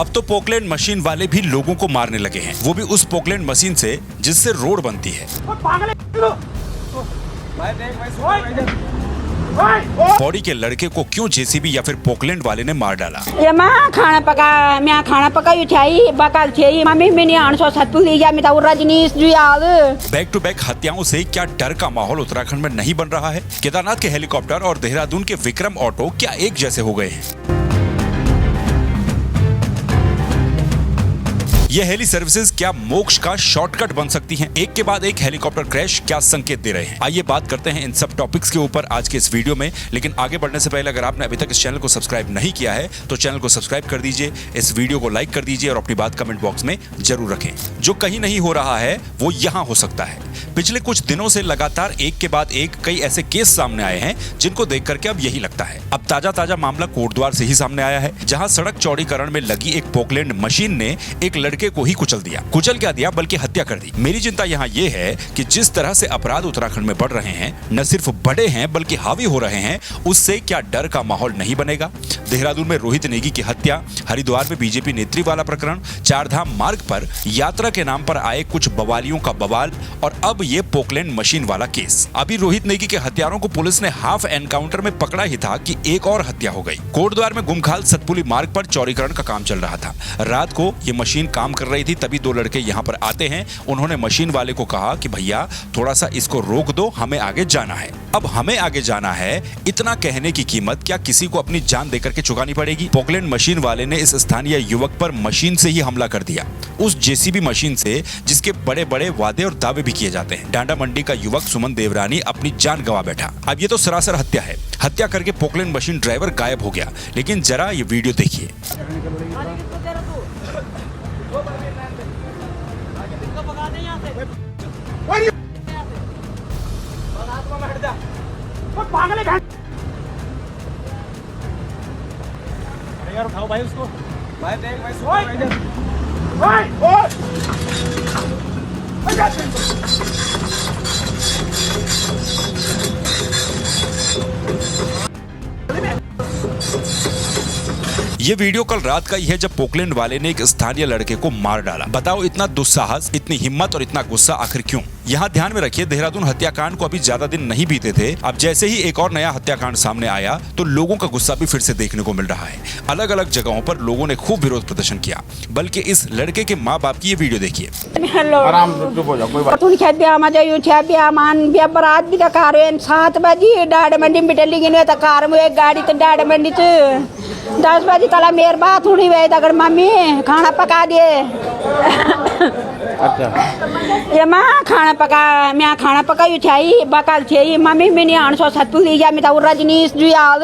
अब तो Poclain machine वाले भी लोगों को मारने लगे हैं, वो भी उस पोकलैंड मशीन से जिससे रोड बनती है। पौड़ी के लड़के को क्यों जेसीबी या फिर पोकलैंड वाले ने मार डाला? ये माँ खाना पका, मैं खाना पकाई थी बकल थी मम्मी मैंने 870 लिया मैं तो Rajnish Juyal. Back to back हत्याओं से क्या डर का माहौल उत्तराखंड में नहीं बन रहा है? केदारनाथ के हेलीकॉप्टर और देहरादून के विक्रम ऑटो क्या एक जैसे हो गए हैं? ये हेली सर्विसेज क्या मोक्ष का शॉर्टकट बन सकती हैं? एक के बाद एक हेलीकॉप्टर क्रैश क्या संकेत दे रहे हैं? आइए बात करते हैं इन सब टॉपिक्स के ऊपर आज के इस वीडियो में। लेकिन आगे बढ़ने से पहले अगर आपने अभी तक इस चैनल को सब्सक्राइब नहीं किया है तो चैनल को सब्सक्राइब कर दीजिए, इस वीडियो को लाइक कर दीजिए और अपनी बात कमेंट बॉक्स में जरूर रखें। जो कहीं नहीं हो रहा है वो यहाँ हो सकता है। पिछले कुछ दिनों से लगातार एक के बाद एक कई ऐसे केस सामने आए हैं जिनको देख करके अब यही लगता है। अब ताजा मामला कोटद्वार से ही सामने आया है, जहां सड़क चौड़ीकरण में लगी एक पोकलैंड मशीन ने एक लड़के को ही कुचल क्या दिया बल्कि हत्या कर दी। मेरी चिंता यहाँ ये है कि जिस तरह से अपराध उत्तराखंड में बढ़ रहे हैं, न सिर्फ बड़े हैं बल्कि हावी हो रहे हैं, उससे क्या डर का माहौल नहीं बनेगा? देहरादून में रोहित नेगी की हत्या, हरिद्वार में बीजेपी नेत्री वाला प्रकरण, चारधाम मार्ग पर यात्रा के नाम पर आए कुछ बवालियों का बवाल और अब ये पोकलैंड मशीन वाला केस। अभी रोहित नेगी के हत्यारों को पुलिस ने हाफ एनकाउंटर में पकड़ा ही था कि एक और हत्या हो गई। कोटद्वार में गुमखाल सतपुली मार्ग पर चौड़ीकरण का काम चल रहा था। रात को ये मशीन काम कर रही थी, तभी दो लड़के यहाँ पर आते हैं। उन्होंने मशीन वाले को कहा कि भैया थोड़ा सा इसको रोक दो, हमें आगे जाना है। अब हमें आगे जाना है, इतना कहने की कीमत क्या किसी को अपनी जान देकर के चुकानी पड़ेगी? पोकलैंड मशीन वाले ने इस स्थानीय युवक पर मशीन से ही हमला कर दिया, उस जेसीबी मशीन से जिसके बड़े बड़े वादे और दावे भी किए जाते हैं। डांडा मंडी का युवक सुमन देवरानी अपनी जान गंवा बैठा। अब ये तो सरासर हत्या है। हत्या करके पोकलैंड मशीन ड्राइवर गायब हो गया। लेकिन जरा ये वीडियो देखिए। अरे यार उठाओ भाई उसको, भाई देख भाई ये वीडियो कल रात का ही है जब पोकलैंड वाले ने एक स्थानीय लड़के को मार डाला। बताओ इतना दुस्साहस, इतनी हिम्मत और इतना गुस्सा आखिर क्यों? यहाँ ध्यान में रखिए, देहरादून हत्याकांड को अभी ज्यादा दिन नहीं बीते थे। अब जैसे ही एक और नया हत्याकांड सामने आया तो लोगों का गुस्सा भी फिर से देखने को मिल रहा है। अलग अलग जगहों पर लोगों ने खूब विरोध प्रदर्शन किया। बल्कि इस लड़के के माँ बाप की ये वीडियो देखिए। आराम से चुप हो जाओ, कोई बात 7 बजे डाड़ मंडी में डली गई तो कार में एक गाड़ी तो डाड़ मंडी 10 बजे तला मेरी बात हुई वही अगर मम्मी खाना पका दे। अच्छा ये माँ खाना पका, मैं खाना पकाई थी बकल थी मम्मी मैंने 870 लिया मैं तो रजनीश जुयाल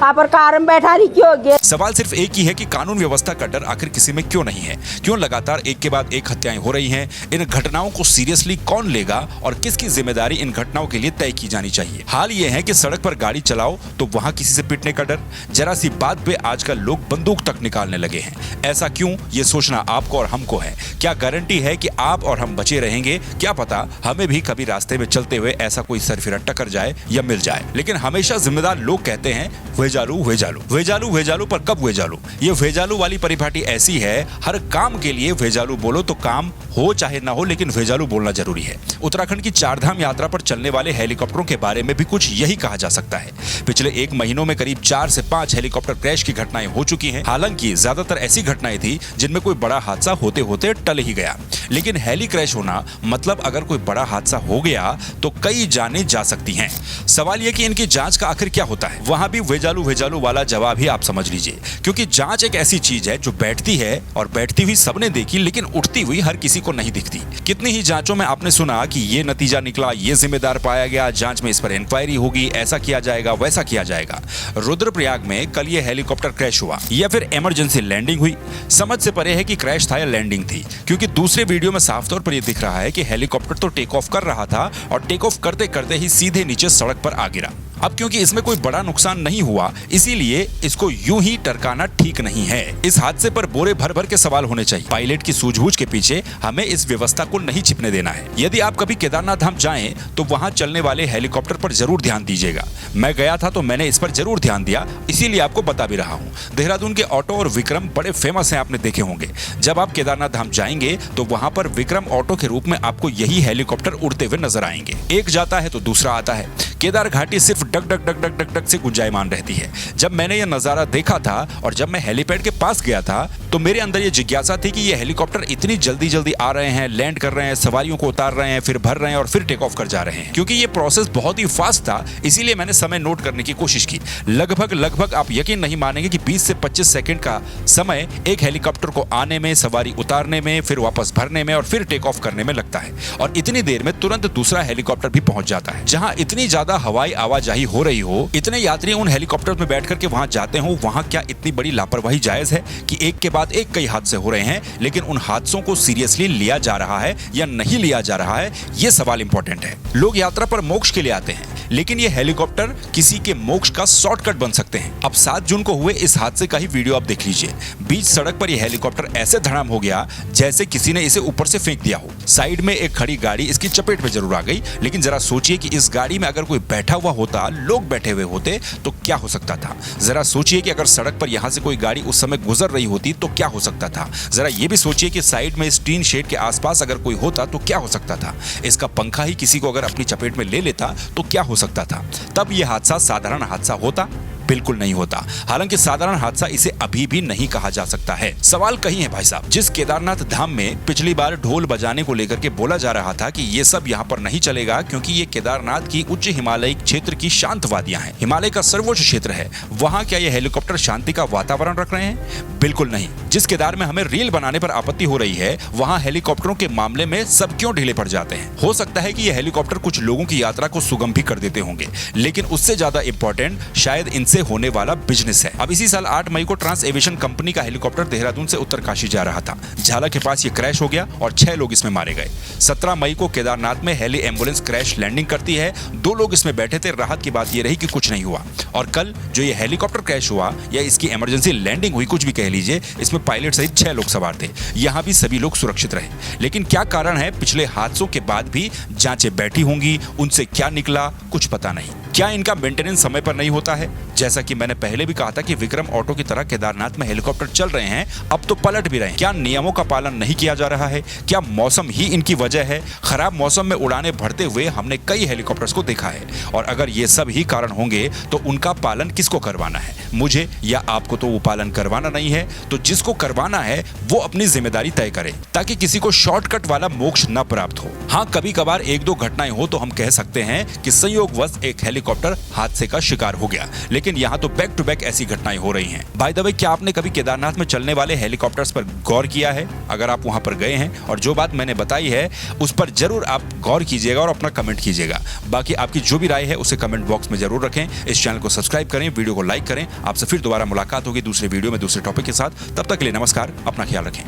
आप कार में बैठा रही क्यों? सवाल सिर्फ एक ही है कि कानून व्यवस्था का डर आखिर किसी में क्यों नहीं है? क्यों लगातार एक के बाद एक हत्याएं हो रही हैं? इन घटनाओं को सीरियसली कौन लेगा और किसकी जिम्मेदारी इन घटनाओं के लिए तय की जानी चाहिए? हाल ये है कि सड़क पर गाड़ी चलाओ तो वहां किसी से पिटने का डर, जरा सी बात पे आजकल लोग बंदूक तक निकालने लगे हैं। ऐसा क्यों, ये सोचना आपको और हमको है। क्या गारंटी है कि आप और हम बचे रहेंगे? क्या पता हमें भी कभी रास्ते में चलते हुए ऐसा कोई सरफिरा टकर जाए या मिल जाए। लेकिन हमेशा जिम्मेदार लोग कहते हैं वेजालू वेजालू वेजालू वेजालू, पर कब वेजालू? ये वेजालू वाली परिपाटी ऐसी है, हर काम के लिए वेजालू बोलो तो काम हो चाहे ना हो, लेकिन वेजालू बोलना जरूरी है। उत्तराखंड की चारधाम यात्रा पर चलने वाले हेलीकॉप्टरों के बारे में भी कुछ यही कहा जा सकता है। पिछले 1 महीनों में करीब 4 से 5 हेलीकॉप्टर क्रैश की घटनाएं हो चुकी हैं। हालांकि ज्यादातर ऐसी घटनाएं थी जिनमें कोई बड़ा हादसा होते होते टल ही गया। लेकिन हेली क्रैश होना मतलब अगर कोई बड़ा हादसा हो गया तो कई जानें जा सकती हैं। सवाल यह कि इनकी जांच का आखिर क्या होता है? वहां भी वेजालू वाला जवाब ही आप समझ लीजिए, क्योंकि जांच एक ऐसी चीज है जो बैठती है और बैठती हुई सबने देखी, लेकिन उठती हुई हर किसी को नहीं दिखती। कितनी ही जांचों में आपने सुना कि ये नतीजा निकला, ये जिम्मेदार पाया गया, जांच में इस पर इंक्वायरी होगी, ऐसा किया जाएगा, वैसा किया जाएगा। रुद्रप्रयाग में कल ये हेलीकॉप्टर क्रैश हुआ या फिर इमरजेंसी लैंडिंग हुई, समझ से परे है कि क्रैश था या लैंडिंग थी, क्योंकि दूसरे वीडियो में साफ तौर पर यह दिख रहा है कि हेलीकॉप्टर तो टेक ऑफ कर रहा था और टेक ऑफ करते करते ही सीधे नीचे सड़क पर आ गिरा। अब क्योंकि इसमें कोई बड़ा नुकसान नहीं हुआ, इसीलिए इसको यूं ही टरकाना ठीक नहीं है। इस हादसे पर बोरे भर भर के सवाल होने चाहिए। पायलट की सूझबूझ के पीछे हमें इस व्यवस्था को नहीं छिपने देना है। यदि आप कभी केदारनाथ धाम जाएं तो वहां चलने वाले हेलीकॉप्टर पर जरूर ध्यान दीजिएगा। मैं गया था तो मैंने इस पर जरूर ध्यान दिया, इसीलिए आपको बता भी रहा हूँ। देहरादून के ऑटो और विक्रम बड़े फेमस हैं, आपने देखे होंगे। जब आप केदारनाथ धाम जाएंगे तो वहां पर विक्रम ऑटो के रूप में आपको यही हेलीकॉप्टर उड़ते हुए नजर आएंगे। एक जाता है तो दूसरा आता है। केदार घाटी सिर्फ डग डग डग डग डग डग से गुंजायमान रहती है। जब मैंने यह नजारा देखा था और जब मैं हेलीपैड के पास गया था तो मेरे अंदर यह जिज्ञासा थी कि ये हेलीकॉप्टर इतनी जल्दी जल्दी आ रहे हैं, लैंड कर रहे हैं, सवारियों को उतार रहे हैं, फिर भर रहे हैं और फिर टेक ऑफ कर जा रहे हैं। क्योंकि ये प्रोसेस बहुत ही फास्ट था, इसीलिए मैंने समय नोट करने की कोशिश की। लगभग आप यकीन नहीं मानेंगे कि 20 से 25 सेकंड का समय एक हेलीकॉप्टर को आने में, सवारी उतारने में, फिर वापस भरने में और फिर टेक ऑफ करने में लगता है। और इतनी देर में तुरंत दूसरा हेलीकॉप्टर भी पहुंच जाता है। जहां इतनी ज्यादा हवाई आवाजाही हो रही हो, इतने यात्री उन हेलीकॉप्टर में बैठ करके वहां जाते हो, वहां क्या इतनी बड़ी लापरवाही जायज है कि एक के बाद एक कई हादसे हो रहे हैं, लेकिन उन हादसों को सीरियसली लिया जा रहा है या नहीं लिया जा रहा है, ये सवाल इंपॉर्टेंट है। लोग यात्रा पर मोक्ष के लिए आते हैं, लेकिन ये हेलीकॉप्टर किसी के मोक्ष का शॉर्टकट बन सकते हैं। अब 7 जून को हुए इस हादसे का ही वीडियो आप देख लीजिए। बीच सड़क पर यह हेलीकॉप्टर ऐसे धड़ाम हो गया जैसे किसी ने इसे ऊपर से फेंक दिया हो। साइड में एक खड़ी गाड़ी इसकी चपेट में जरूर आ गई, लेकिन जरा सोचिए कि इस गाड़ी में अगर कोई बैठा हुआ होता, लोग बैठे हुए होते तो क्या हो सकता था। जरा सोचिए कि अगर सड़क पर यहां से कोई गाड़ी उस समय गुजर रही होती तो क्या हो सकता था। जरा ये भी सोचिए कि साइड में इस टीन शेड के आसपास अगर कोई होता तो क्या हो सकता था। इसका पंखा ही किसी को अगर अपनी चपेट में ले लेता तो क्या हो सकता था। तब यह हादसा साधारण हादसा होता? बिल्कुल नहीं होता। हालांकि साधारण हादसा इसे अभी भी नहीं कहा जा सकता है। सवाल कहीं है भाई साहब। जिस केदारनाथ धाम में पिछली बार ढोल बजाने को लेकर के बोला जा रहा था कि ये सब यहाँ पर नहीं चलेगा क्योंकि ये केदारनाथ की उच्च हिमालयी क्षेत्र की शांत वादियां हैं, हिमालय का सर्वोच्च क्षेत्र है, वहां क्या ये हेलीकॉप्टर शांति का वातावरण रख रहे हैं? बिल्कुल नहीं। जिस केदार में हमें रील बनाने पर आपत्ति हो रही है, वहां हेलीकॉप्टरों के मामले में सब क्यों ढीले पड़ जाते हैं? हो सकता है कि ये हेलीकॉप्टर कुछ लोगों की यात्रा को सुगम भी कर देते होंगे, लेकिन उससे ज्यादा इंपॉर्टेंट शायद इनसे होने वाला बिजनेस है। अब इसी साल 8 मई को ट्रांस एविएशन कंपनी का हेलीकॉप्टर देहरादून से उत्तरकाशी जा रहा था। झाला के पास ये क्रैश हो गया और 6 लोग इसमें मारे गए। 17 मई को केदारनाथ में हेली एम्बुलेंस क्रैश लैंडिंग करती है। 2 लोग इसमें बैठे थे। राहत की बात ये रही कि कुछ नहीं हुआ। और कल जो ये हेलीकॉप्टर क्रैश हुआ या इसकी इमरजेंसी लैंडिंग हुई, कुछ भी कह लीजिए, इसमें पायलट सहित 6 लोग सवार थे। यहाँ भी सभी लोग सुरक्षित रहे। लेकिन क्या कारण है पिछले हादसों के बाद भी जांचें बैठी होंगी, उनसे क्या निकला कुछ पता नहीं। क्या इनका मेंटेनेंस समय पर नहीं होता है? जैसा कि मैंने पहले भी कहा था कि विक्रम ऑटो की तरह केदारनाथ में हेलीकॉप्टर चल रहे हैं, अब तो पलट भी रहे हैं। क्या नियमों का पालन नहीं किया जा रहा है? क्या मौसम ही इनकी वजह है? खराब मौसम में उड़ाने भरते हुए हमने कई हेलीकॉप्टर्स को देखा है। और अगर ये सब ही कारण होंगे तो उनका पालन किसको करवाना है? मुझे या आपको तो वो पालन करवाना नहीं है, तो जिसको करवाना है वो अपनी जिम्मेदारी तय करे, ताकि किसी को शॉर्टकट वाला मोक्ष न प्राप्त हो। हाँ, कभी कभार 1-2 घटनाएं हो तो हम कह सकते हैं कि संयोगवश एक हेलीकॉप्टर हादसे का शिकार हो गया, लेकिन यहाँ तो बैक टू बैक ऐसी घटनाएं हो रही हैं। बाय द वे, क्या आपने कभी केदारनाथ में चलने वाले हेलीकॉप्टर्स पर गौर किया है? अगर आप वहां पर गए हैं और जो बात मैंने बताई है उस पर जरूर आप गौर कीजिएगा और अपना कमेंट कीजिएगा। बाकी आपकी जो भी राय है उसे कमेंट बॉक्स में जरूर रखें। इस चैनल को सब्सक्राइब करें, वीडियो को लाइक करें। आपसे फिर दोबारा मुलाकात होगी दूसरे वीडियो में दूसरे टॉपिक के साथ। तब तक के लिए नमस्कार, अपना ख्याल रखें।